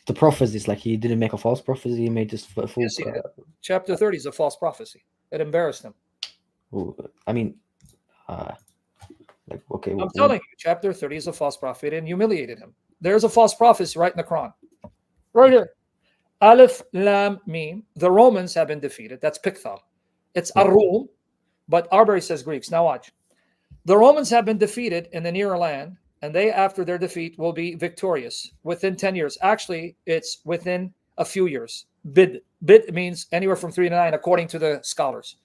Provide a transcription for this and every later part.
the prophecies, like he didn't make a false prophecy, he made just full. Yes, chapter 30 is a false prophecy. It embarrassed him. I mean, like, okay. I'm telling you, chapter 30 is a false prophet and humiliated him. There's a false prophecy right in the Quran. Right here. Alif, Lam, Mim. The Romans have been defeated. That's Pikthal. It's Arum, but Arbery says Greeks. Now watch. The Romans have been defeated in the Near Land, and they, after their defeat, will be victorious within 10 years. Actually, it's within a few years. Bid means anywhere from 3 to 9, according to the scholars.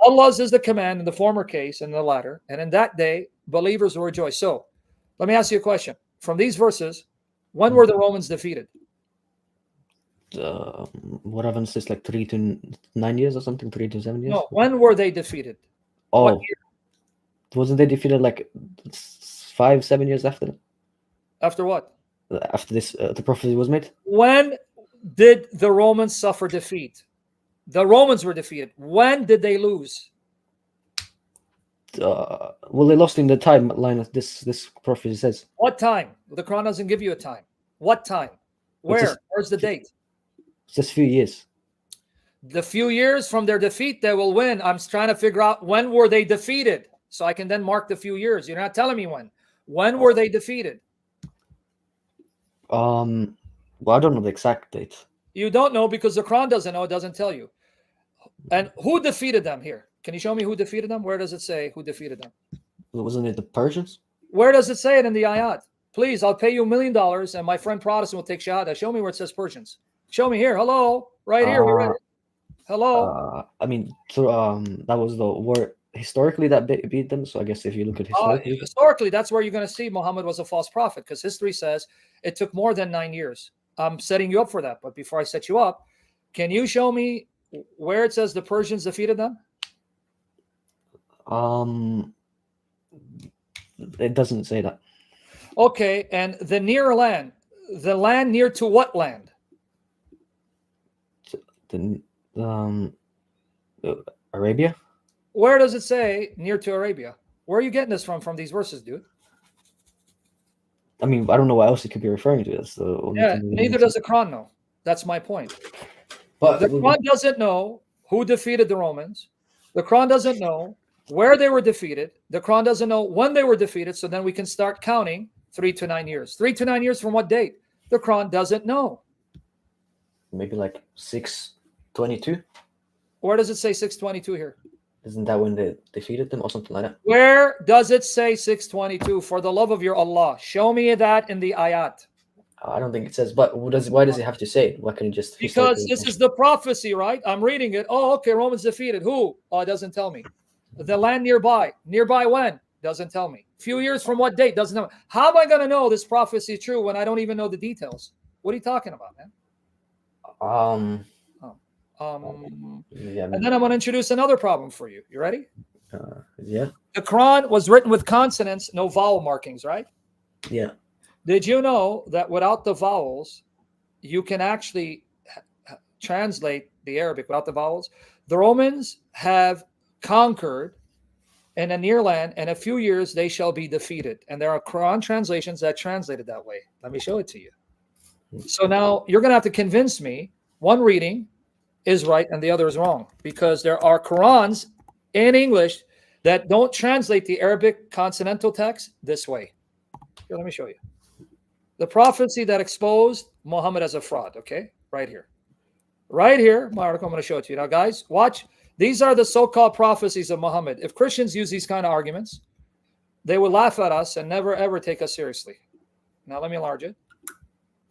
Allah's is the command in the former case and the latter, and in that day, believers will rejoice. So, let me ask you a question. From these verses, when were the Romans defeated? What happens is like 3 to 9 years or something, 3 to 7 years. No, when were they defeated? Oh, wasn't they defeated like 5-7 years after? After what? After this, the prophecy was made. When did the Romans suffer defeat? The Romans were defeated. When did they lose? Well, they lost in the timeline of this prophecy says. What time? The Quran doesn't give you a time. What time? Where? Where's the date? Just a few years. The few years from their defeat, they will win. I'm trying to figure out when were they defeated, so I can then mark the few years. You're not telling me when. When were they defeated? Well, I don't know the exact date. You don't know because the Quran doesn't know. It doesn't tell you. And who defeated them here? Can you show me who defeated them? Where does it say who defeated them? Wasn't it the Persians? Where does it say it in the ayat? Please, I'll pay you $1 million, and my friend Protestant will take shahada. Show me where it says Persians. Show me here. Hello, right here. We read it. Hello. I mean, that was the war historically that beat them. So I guess if you look at historically, that's where you're going to see Muhammad was a false prophet, because history says it took more than 9 years. I'm setting you up for that. But before I set you up, can you show me where it says the Persians defeated them? It doesn't say that. Okay, and the near land, the land near to what land? Arabia. Where does it say near to Arabia? Where are you getting this from these verses, dude? I mean, I don't know what else it could be referring to. That's the only thing neither does the Quran know. That's my point. But the Quran doesn't know who defeated the Romans. The Quran doesn't know where they were defeated. The Quran doesn't know when they were defeated. So then we can start counting 3 to 9 years. 3 to 9 years from what date? The Quran doesn't know. Maybe like 622. Where does it say 622 here? Isn't that when they defeated them or something like that? Where does it say 622? For the love of your Allah, show me that in the ayat. I don't think it says, but why does it have to say it? Why can't it just... Because this is the prophecy, right? I'm reading it. Oh, okay, Romans defeated. Who? Oh, it doesn't tell me. The land nearby. Nearby when? Doesn't tell me. Few years from what date? Doesn't know. How am I going to know this prophecy is true when I don't even know the details? What are you talking about, man? Yeah, and then I'm going to introduce another problem for you. You ready? Yeah. The Quran was written with consonants, no vowel markings, right? Yeah. Did you know that without the vowels, you can actually translate the Arabic without the vowels? The Romans have conquered in a near land, and in a few years they shall be defeated. And there are Quran translations that translate it that way. Let me show it to you. So now you're going to have to convince me one reading is right and the other is wrong, because there are Qurans in English that don't translate the Arabic consonantal text this way. Here, let me show you. The prophecy that exposed Muhammad as a fraud, okay? Right here. Right here, my article, I'm going to show it to you. Now, guys, watch. These are the so-called prophecies of Muhammad. If Christians use these kind of arguments, they will laugh at us and never, ever take us seriously. Now, let me enlarge it.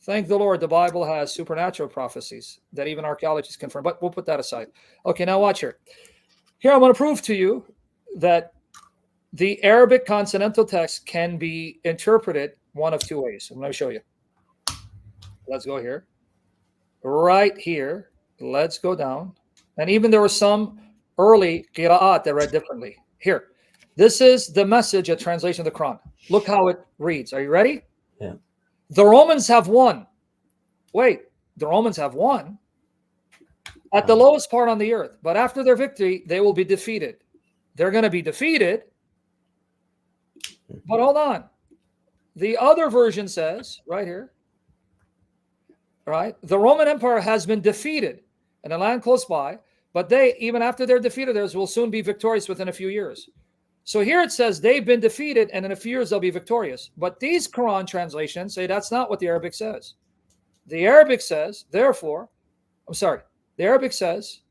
Thank the Lord, the Bible has supernatural prophecies that even archaeologists confirm, but we'll put that aside. Okay, now watch here. Here, I'm going to prove to you that the Arabic consonantal text can be interpreted one of two ways. I'm going to show you. Let's go here. Right here. Let's go down. And even there were some early qira'at that read differently. Here. This is the Message, a translation of the Quran. Look how it reads. Are you ready? Yeah. The Romans have won. Wait, the Romans have won at the lowest part on the earth. But after their victory, they will be defeated. They're going to be defeated. But hold on. The other version says, right here, right? The Roman Empire has been defeated in a land close by, but they, even after they're defeated, theirs will soon be victorious within a few years. So here it says they've been defeated, and in a few years they'll be victorious. But these Quran translations say that's not what the Arabic says. The Arabic says, therefore, the Arabic says,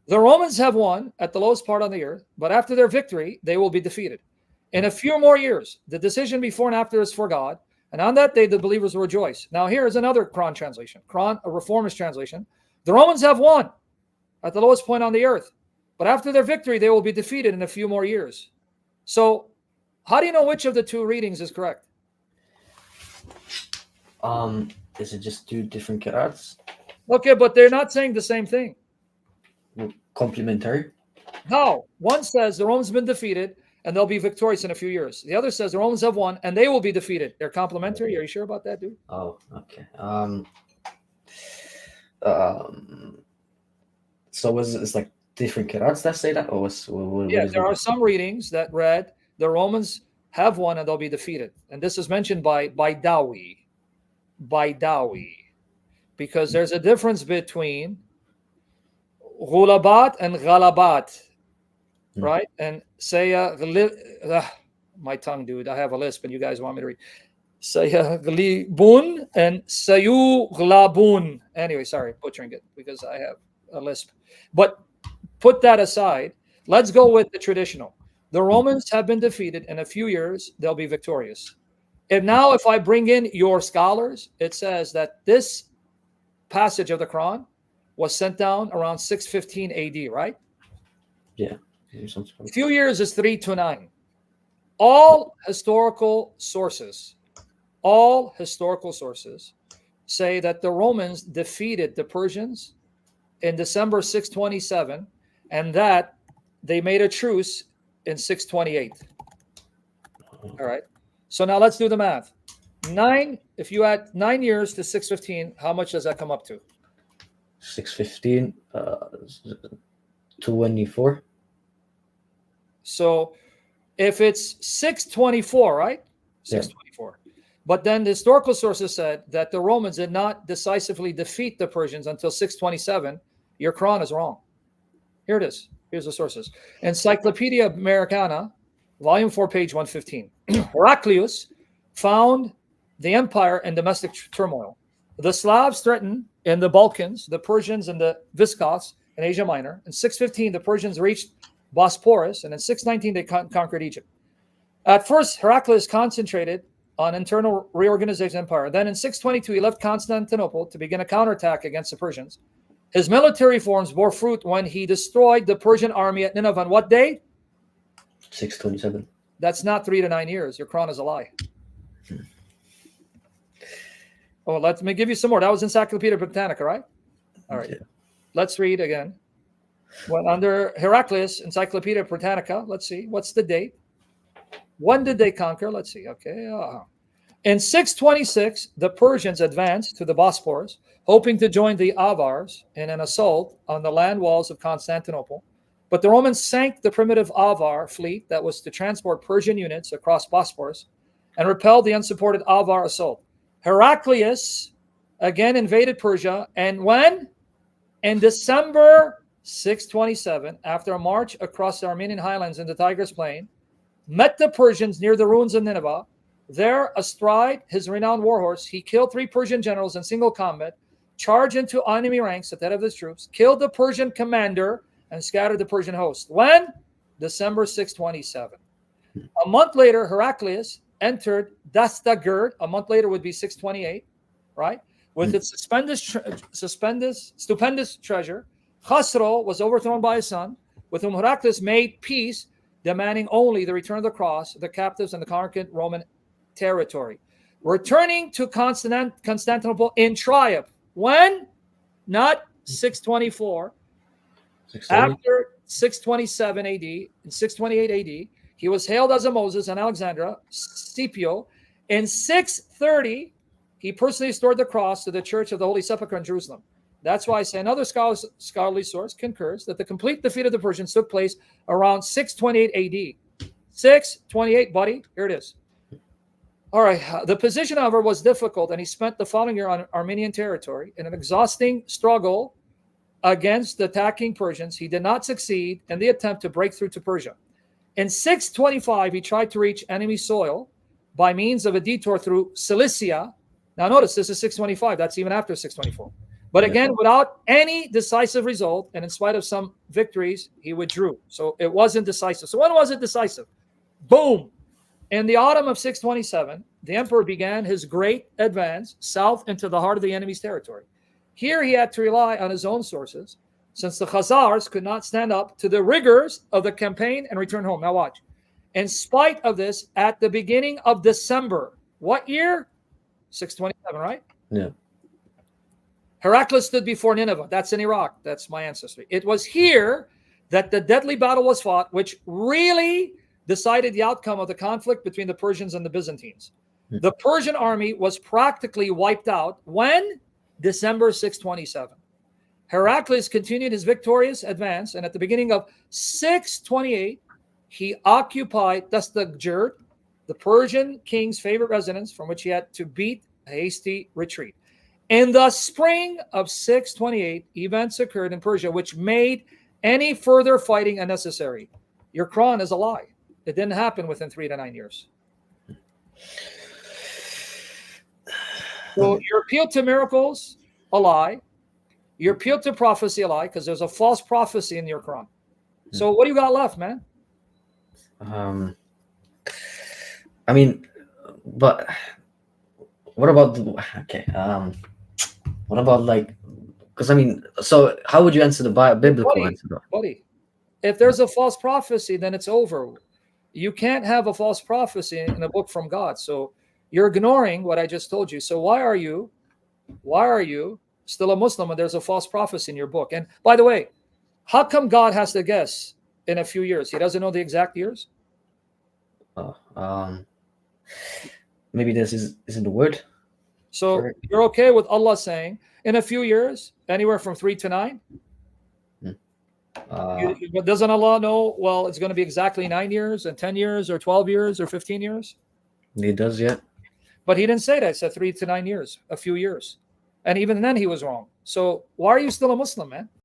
the Romans have won at the lowest part on the earth, but after their victory, they will be defeated. In a few more years, the decision before and after is for God, and on that day the believers will rejoice. Now here is another Quran translation, a reformist translation. The Romans have won at the lowest point on the earth, but after their victory, they will be defeated in a few more years. So how do you know which of the two readings is correct? Is it just two different qira'ats? Okay, but they're not saying the same thing. Complementary? How? One says the Romans have been defeated and they'll be victorious in a few years. The other says the Romans have won and they will be defeated. They're complementary. Are you sure about that, dude? Oh, okay. So it's like different qira'ats that say that? Or what yeah, there are some readings that read the Romans have won and they'll be defeated. And this is mentioned by Dawi. Because there's a difference between ghulabat and ghalabat, right? And say, my tongue, dude, I have a lisp and you guys want me to read. Sayaglibun and sayughlabun. Anyway, sorry, butchering it because I have a lisp. But put that aside. Let's go with the traditional. The Romans have been defeated. In a few years, they'll be victorious. And now if I bring in your scholars, it says that this passage of the Quran was sent down around 615 AD, right? Yeah. A few years is 329. All historical sources say that the Romans defeated the Persians in December 627 and that they made a truce in 628. All right. So now let's do the math. If you add 9 years to 615, how much does that come up to? 615, 24. So if it's 624, right? 624. Yeah. But then the historical sources said that the Romans did not decisively defeat the Persians until 627. Your Quran is wrong. Here it is. Here's the sources. Encyclopedia Americana, Volume 4, page 115. Heraclius found the empire in domestic turmoil. The Slavs threatened in the Balkans, the Persians and the Visigoths in Asia Minor. In 615, the Persians reached Bosporus, and in 619, they conquered Egypt. At first, Heraclius concentrated on internal reorganization of the empire. Then in 622, he left Constantinople to begin a counterattack against the Persians. His military reforms bore fruit when he destroyed the Persian army at Nineveh on what day? 627. That's not 3 to 9 years. Your Quran is a lie. Oh, let me give you some more. That was Encyclopedia Britannica, right? All right. Yeah. Let's read again. When under Heraclius, Encyclopedia Britannica, let's see. What's the date? When did they conquer? Let's see. Okay. In 626, the Persians advanced to the Bosporus, hoping to join the Avars in an assault on the land walls of Constantinople. But the Romans sank the primitive Avar fleet that was to transport Persian units across Bosporus and repelled the unsupported Avar assault. Heraclius again invaded Persia, and when? In December 627, after a march across the Armenian highlands in the Tigris Plain, met the Persians near the ruins of Nineveh. There, astride his renowned warhorse, he killed 3 Persian generals in single combat, charged into enemy ranks at the head of his troops, killed the Persian commander, and scattered the Persian host. When? December 627. A month later, Heraclius entered Dastagerd. A month later would be 628, right? With its stupendous treasure. Khosrow was overthrown by his son, with whom Heraclius made peace, demanding only the return of the cross, the captives, and the conquered Roman territory. Returning to Constantinople in triumph. When? Not 624. After 627 AD, in 628 AD, he was hailed as a Moses in Alexandria, Scipio. In 630, he personally restored the cross to the Church of the Holy Sepulchre in Jerusalem. That's why I say another scholarly source concurs that the complete defeat of the Persians took place around 628 AD. 628, buddy. Here it is. All right. The position, however, was difficult, and he spent the following year on Armenian territory in an exhausting struggle against the attacking Persians. He did not succeed in the attempt to break through to Persia. In 625, he tried to reach enemy soil by means of a detour through Cilicia. Now notice, this is 625. That's even after 624. But again, without any decisive result, and in spite of some victories, he withdrew. So it wasn't decisive. So when was it decisive? Boom. In the autumn of 627, the emperor began his great advance south into the heart of the enemy's territory. Here he had to rely on his own sources, since the Khazars could not stand up to the rigors of the campaign and return home. Now watch. In spite of this, at the beginning of December, what year? 627, right? Yeah. Heraclius stood before Nineveh. That's in Iraq. That's my ancestry. It was here that the deadly battle was fought, which really decided the outcome of the conflict between the Persians and the Byzantines. The Persian army was practically wiped out when? December 627. Heraclius continued his victorious advance, and at the beginning of 628, he occupied Dastagir, the Persian king's favorite residence, from which he had to beat a hasty retreat. In the spring of 628, events occurred in Persia which made any further fighting unnecessary. Your Quran is a lie. It didn't happen within 3 to 9 years. So your appeal to miracles, a lie. Your appeal to prophecy, a lie, because there's a false prophecy in your Quran. So what do you got left, man? I mean, but what about what about, like, because I mean, so how would you answer the biblical answer? Buddy, if there's a false prophecy, then it's over. You can't have a false prophecy in a book from God. So you're ignoring what I just told you. So why are you still a Muslim when there's a false prophecy in your book? And by the way, how come God has to guess in a few years? He doesn't know the exact years? Maybe this isn't the word. So Sure. you're okay with Allah saying in a few years, anywhere from 3 to 9? But doesn't Allah know, well, it's going to be exactly 9 years and 10 years or 12 years or 15 years? He does, yeah. But he didn't say that. He said 3 to 9 years, a few years. And even then he was wrong. So why are you still a Muslim, man?